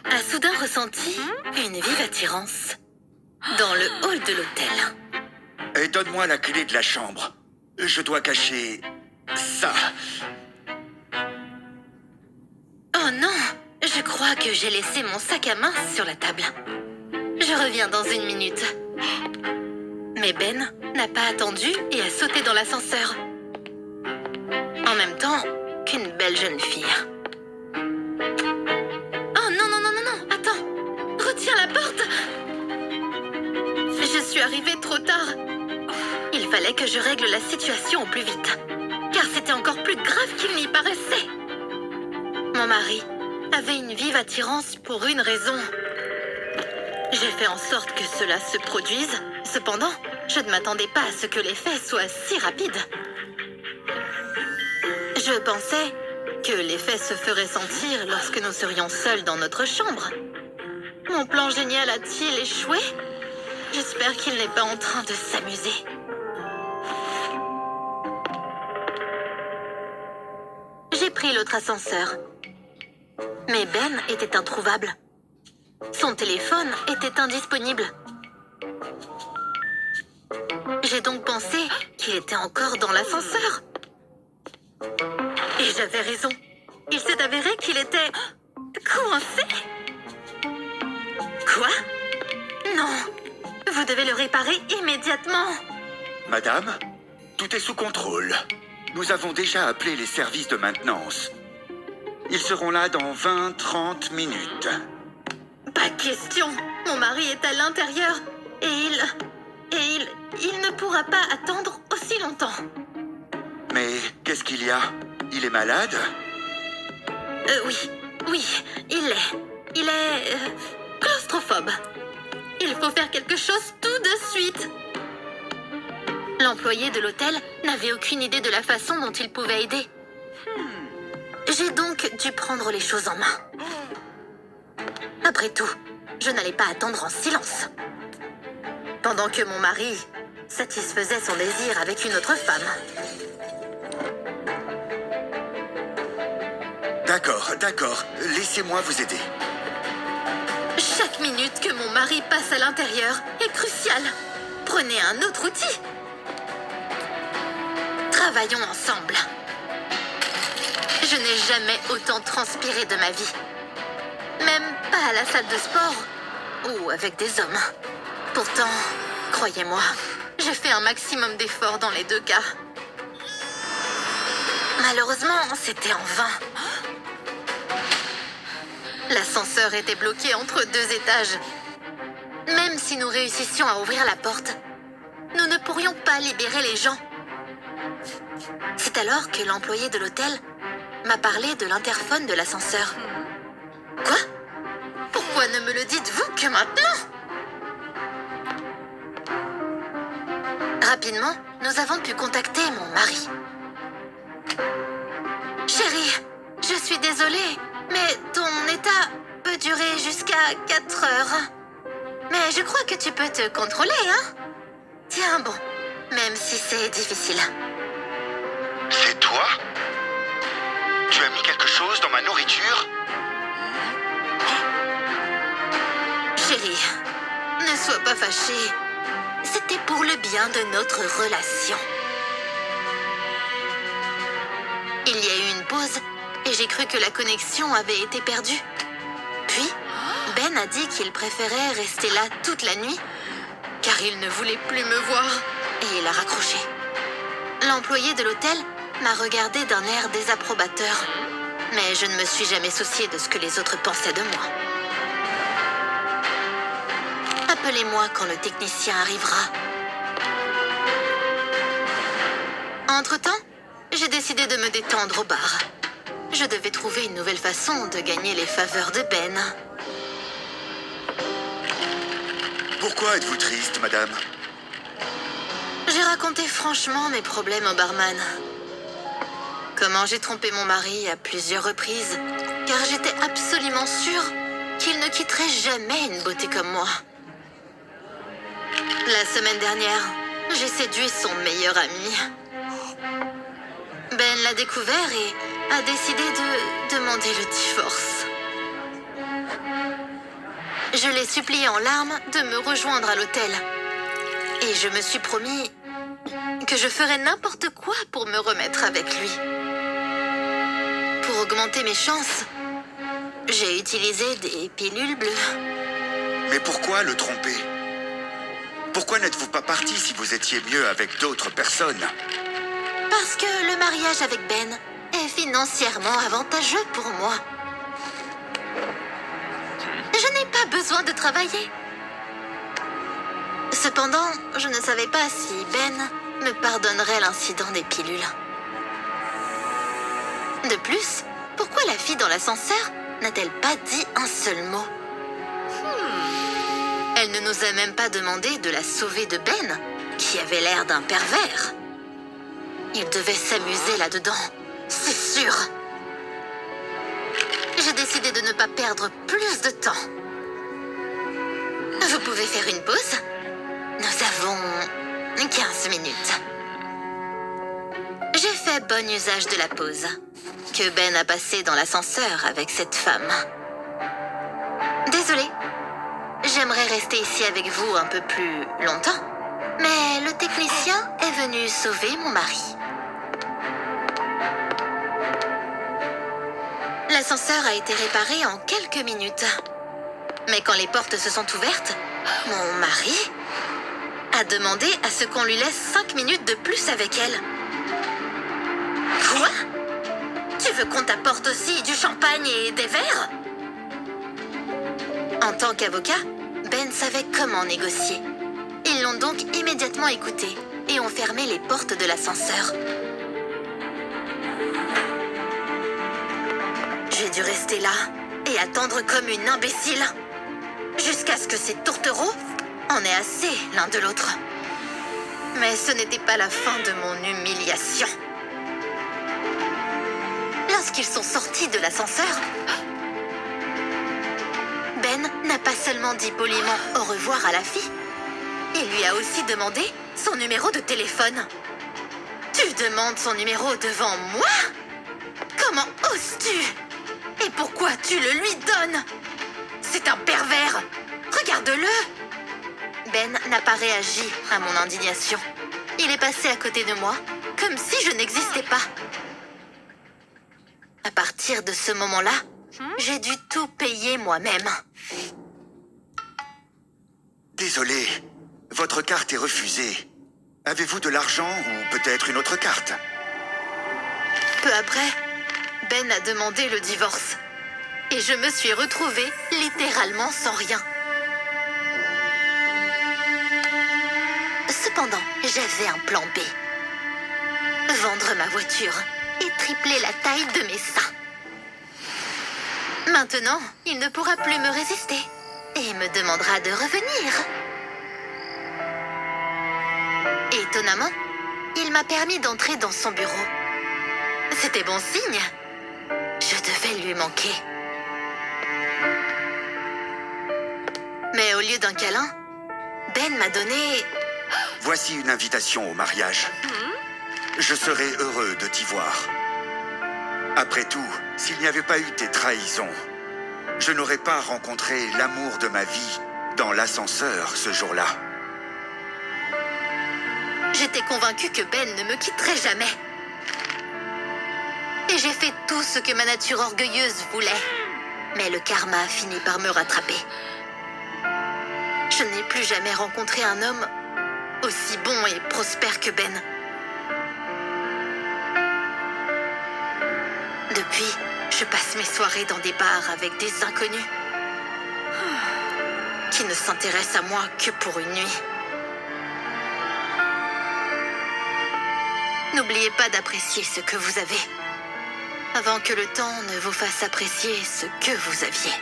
a soudain ressenti une vive attirance dans le hall de l'hôtel. Et donne-moi la clé de la chambre. Je dois cacher ça. Oh non, je crois que j'ai laissé mon sac à main sur la table. Je reviens dans 1 minute. Mais Ben n'a pas attendu et a sauté dans l'ascenseur. En même temps qu'une belle jeune fille. Oh non, non, non, non, non, attends. Retiens la porte. Je suis arrivée trop tard. Il fallait que je règle la situation au plus vite. Car c'était encore plus grave qu'il n'y paraissait. Mon mari avait une vive attirance pour une raison. J'ai fait en sorte que cela se produise. Cependant, je ne m'attendais pas à ce que l'effet soit si rapide. Je pensais que l'effet se ferait sentir lorsque nous serions seuls dans notre chambre. Mon plan génial a-t-il échoué? J'espère qu'il n'est pas en train de s'amuser. J'ai pris l'autre ascenseur. Mais Ben était introuvable. Son téléphone était indisponible. J'ai donc pensé qu'il était encore dans l'ascenseur. Et j'avais raison. Il s'est avéré qu'il était coincé. Quoi? Non. Vous devez le réparer immédiatement. Madame, tout est sous contrôle. Nous avons déjà appelé les services de maintenance. Ils seront là dans 20-30 minutes. Pas question. Mon mari est à l'intérieur et il ne pourra pas attendre aussi longtemps. Mais qu'est-ce qu'il y a? Il est malade? Oui, il est claustrophobe. Il faut faire quelque chose tout de suite. L'employé de l'hôtel n'avait aucune idée de la façon dont il pouvait aider. J'ai donc dû prendre les choses en main. Après tout, je n'allais pas attendre en silence. Pendant que mon mari satisfaisait son désir avec une autre femme. D'accord. Laissez-moi vous aider. Chaque minute que mon mari passe à l'intérieur est cruciale. Prenez un autre outil. Travaillons ensemble. Je n'ai jamais autant transpiré de ma vie. Même pas à la salle de sport ou avec des hommes. Pourtant, croyez-moi, j'ai fait un maximum d'efforts dans les 2 cas. Malheureusement, c'était en vain. L'ascenseur était bloqué entre 2 étages. Même si nous réussissions à ouvrir la porte, nous ne pourrions pas libérer les gens. C'est alors que l'employé de l'hôtel m'a parlé de l'interphone de l'ascenseur. Quoi? Pourquoi ne me le dites-vous que maintenant? Rapidement, nous avons pu contacter mon mari. Chérie, je suis désolée, mais ton état peut durer jusqu'à 4 heures. Mais je crois que tu peux te contrôler, hein? Tiens bon, même si c'est difficile. C'est toi? Tu as mis quelque chose dans ma nourriture? Chérie, ne sois pas fâchée. C'était pour le bien de notre relation. Il y a eu une pause et j'ai cru que la connexion avait été perdue. Puis, Ben a dit qu'il préférait rester là toute la nuit car il ne voulait plus me voir et il a raccroché. L'employé de l'hôtel m'a regardé d'un air désapprobateur, mais je ne me suis jamais souciée de ce que les autres pensaient de moi. Appelez-moi quand le technicien arrivera. Entre-temps, j'ai décidé de me détendre au bar. Je devais trouver une nouvelle façon de gagner les faveurs de Ben. Pourquoi êtes-vous triste, madame? J'ai raconté franchement mes problèmes au barman. Comment j'ai trompé mon mari à plusieurs reprises, car j'étais absolument sûre qu'il ne quitterait jamais une beauté comme moi. La semaine dernière, j'ai séduit son meilleur ami. Ben l'a découvert et a décidé de demander le divorce. Je l'ai supplié en larmes de me rejoindre à l'hôtel. Et je me suis promis que je ferais n'importe quoi pour me remettre avec lui. Pour augmenter mes chances, j'ai utilisé des pilules bleues. Mais pourquoi le tromper? Pourquoi n'êtes-vous pas parti si vous étiez mieux avec d'autres personnes? Parce que le mariage avec Ben est financièrement avantageux pour moi. Je n'ai pas besoin de travailler. Cependant, je ne savais pas si Ben me pardonnerait l'incident des pilules. De plus, pourquoi la fille dans l'ascenseur n'a-t-elle pas dit un seul mot? Elle ne nous a même pas demandé de la sauver de Ben, qui avait l'air d'un pervers. Il devait s'amuser là-dedans, c'est sûr. J'ai décidé de ne pas perdre plus de temps. Vous pouvez faire une pause? Nous avons 15 minutes. J'ai fait bon usage de la pause que Ben a passée dans l'ascenseur avec cette femme. Désolée, j'aimerais rester ici avec vous un peu plus longtemps, mais le technicien est venu sauver mon mari. L'ascenseur a été réparé en quelques minutes. Mais quand les portes se sont ouvertes, mon mari a demandé à ce qu'on lui laisse 5 minutes de plus avec elle. Quoi? Tu veux qu'on t'apporte aussi du champagne et des verres? En tant qu'avocat, Ben savait comment négocier. Ils l'ont donc immédiatement écouté et ont fermé les portes de l'ascenseur. J'ai dû rester là et attendre comme une imbécile, jusqu'à ce que ces tourtereaux en aient assez l'un de l'autre. Mais ce n'était pas la fin de mon humiliation. Lorsqu'ils sont sortis de l'ascenseur, Ben n'a pas seulement dit poliment au revoir à la fille, il lui a aussi demandé son numéro de téléphone. Tu demandes son numéro devant moi? Comment oses-tu? Et pourquoi tu le lui donnes? C'est un pervers! Regarde-le! Ben n'a pas réagi à mon indignation. Il est passé à côté de moi, comme si je n'existais pas. À partir de ce moment-là, j'ai dû tout payer moi-même. Désolé, votre carte est refusée. Avez-vous de l'argent ou peut-être une autre carte? Peu après, Ben a demandé le divorce. Et je me suis retrouvée littéralement sans rien. Cependant, j'avais un plan B. Vendre ma voiture et tripler la taille de mes seins. Maintenant, il ne pourra plus me résister et me demandera de revenir. Étonnamment, il m'a permis d'entrer dans son bureau. C'était bon signe. Je devais lui manquer. Mais au lieu d'un câlin, Ben m'a donné... Voici une invitation au mariage. Je serais heureux de t'y voir. Après tout, s'il n'y avait pas eu tes trahisons, je n'aurais pas rencontré l'amour de ma vie dans l'ascenseur ce jour-là. J'étais convaincue que Ben ne me quitterait jamais. Et j'ai fait tout ce que ma nature orgueilleuse voulait. Mais le karma a fini par me rattraper. Je n'ai plus jamais rencontré un homme aussi bon et prospère que Ben. Depuis, je passe mes soirées dans des bars avec des inconnus qui ne s'intéressent à moi que pour une nuit. N'oubliez pas d'apprécier ce que vous avez, avant que le temps ne vous fasse apprécier ce que vous aviez.